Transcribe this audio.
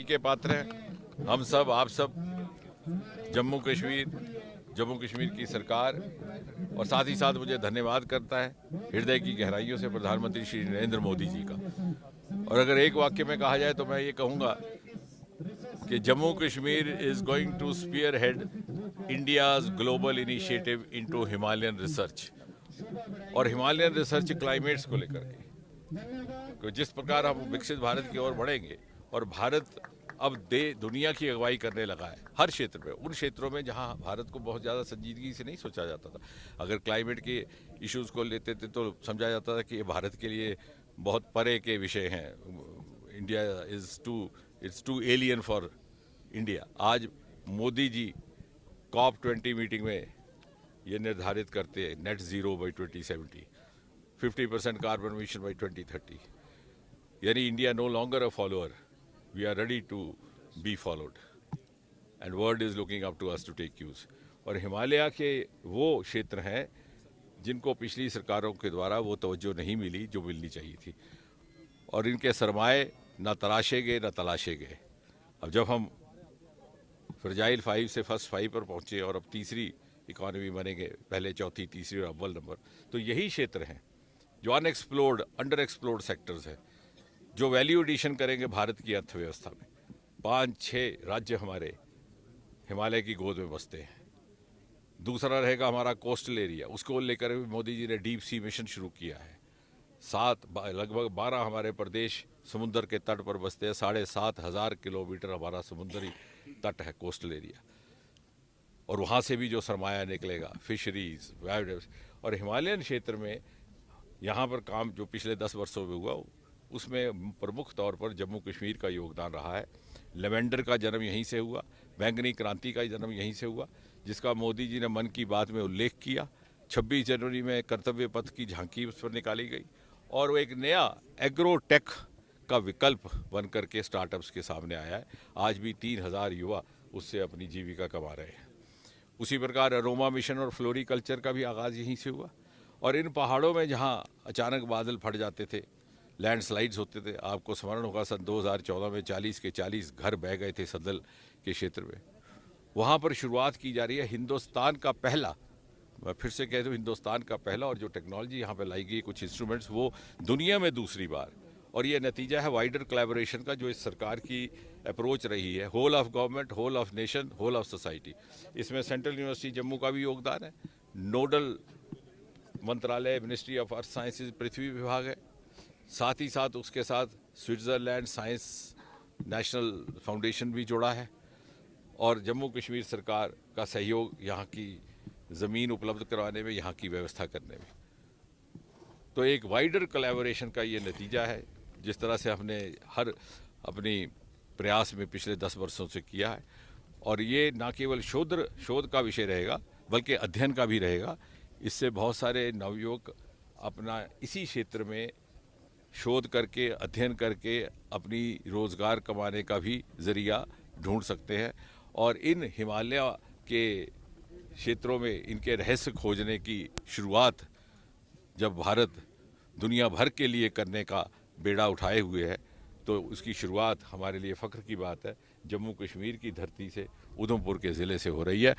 के पात्र हैं हम सब, आप सब, जम्मू कश्मीर की सरकार, और साथ ही साथ मुझे धन्यवाद करता है हृदय की गहराइयों से प्रधानमंत्री श्री नरेंद्र मोदी जी का। और अगर एक वाक्य में कहा जाए तो मैं ये कहूँगा कि Jammu Kashmir is going two sphere head India's global initiative into Himalayan research. और हिमालयन रिसर्च क्लाइमेट्स को लेकर के जिस प्रकार हम विकसित भारत की ओर बढ़ेंगे, और भारत अब दुनिया की अगुवाई करने लगा है हर क्षेत्र में, उन क्षेत्रों में जहां भारत को बहुत ज़्यादा संजीदगी से नहीं सोचा जाता था। अगर क्लाइमेट के इश्यूज़ को लेते थे तो समझा जाता था कि ये भारत के लिए बहुत परे के विषय हैं, India it's too alien for India. आज मोदी जी COP20 मीटिंग में ये निर्धारित करते हैं net zero by 2070, 50% carbon emission by 2030। यानी India no longer a follower, we are ready to be followed and world is looking up to us to take cues. और हिमालय के वो क्षेत्र हैं जिनको पिछली सरकारों के द्वारा वो तवज्जो नहीं मिली जो मिलनी चाहिए थी, और इनके सरमाए न तराशे गए न तलाशे गए। अब जब हम फ्रजाइल 5 से फर्स्ट 5 पर पहुँचे और अब तीसरी इकॉनमी बनेंगे, पहले चौथी तीसरी और अव्वल नंबर, तो यही क्षेत्र हैं जो अनएक्सप्लोर्ड अंडर एक्सप्लोर्ड सेक्टर्स हैं, जो वैल्यू एडिशन करेंगे भारत की अर्थव्यवस्था में। 5-6 राज्य हमारे हिमालय की गोद में बसते हैं। दूसरा रहेगा हमारा कोस्टल एरिया, उसको लेकर भी मोदी जी ने डीप सी मिशन शुरू किया है। लगभग 12 हमारे प्रदेश समुद्र के तट पर बसते हैं, 7,500 किलोमीटर हमारा समुद्री तट है कोस्टल एरिया, और वहाँ से भी जो सरमाया निकलेगा, फिशरीज, बायोडाइवर्सिटी। और हिमालयन क्षेत्र में यहाँ पर काम जो पिछले 10 वर्षों में हुआ, उसमें प्रमुख तौर पर जम्मू कश्मीर का योगदान रहा है। लेवेंडर का जन्म यहीं से हुआ, बैंगनी क्रांति का जन्म यहीं से हुआ, जिसका मोदी जी ने मन की बात में उल्लेख किया। 26 जनवरी में कर्तव्य पथ की झांकी उस पर निकाली गई, और वो एक नया एग्रोटेक का विकल्प बन करके स्टार्टअप्स के सामने आया है। आज भी 3,000 युवा उससे अपनी जीविका कमा रहे हैं। उसी प्रकार अरोमा मिशन और फ्लोरिकल्चर का भी आगाज़ यहीं से हुआ। और इन पहाड़ों में जहाँ अचानक बादल फट जाते थे, लैंडस्लाइड्स होते थे, आपको स्मरण होगा सन 2014 में 40 के 40 घर बह गए थे सदल के क्षेत्र में। वहाँ पर शुरुआत की जा रही है हिंदुस्तान का पहला, मैं फिर से कह दूँ, हिंदुस्तान का पहला, और जो टेक्नोलॉजी यहाँ पे लाई गई, कुछ इंस्ट्रूमेंट्स, वो दुनिया में दूसरी बार। और ये नतीजा है वाइडर कोलैबोरेशन का, जो इस सरकार की अप्रोच रही है, whole of government, whole of nation, whole of society. इसमें सेंट्रल यूनिवर्सिटी जम्मू का भी योगदान है, नोडल मंत्रालय मिनिस्ट्री ऑफ अर्थ साइंसेज पृथ्वी विभाग है, साथ ही साथ उसके साथ स्विट्ज़रलैंड साइंस नेशनल फाउंडेशन भी जुड़ा है, और जम्मू कश्मीर सरकार का सहयोग यहाँ की ज़मीन उपलब्ध करवाने में, यहाँ की व्यवस्था करने में। तो एक वाइडर कोलैबोरेशन का ये नतीजा है, जिस तरह से हमने हर अपनी प्रयास में पिछले 10 वर्षों से किया है। और ये ना केवल शोध का विषय रहेगा, बल्कि अध्ययन का भी रहेगा। इससे बहुत सारे नवयुवक अपना इसी क्षेत्र में शोध करके, अध्ययन करके अपनी रोज़गार कमाने का भी ज़रिया ढूंढ सकते हैं। और इन हिमालय के क्षेत्रों में इनके रहस्य खोजने की शुरुआत जब भारत दुनिया भर के लिए करने का बेड़ा उठाए हुए है, तो उसकी शुरुआत हमारे लिए फ़ख्र की बात है, जम्मू कश्मीर की धरती से, उधमपुर के ज़िले से हो रही है।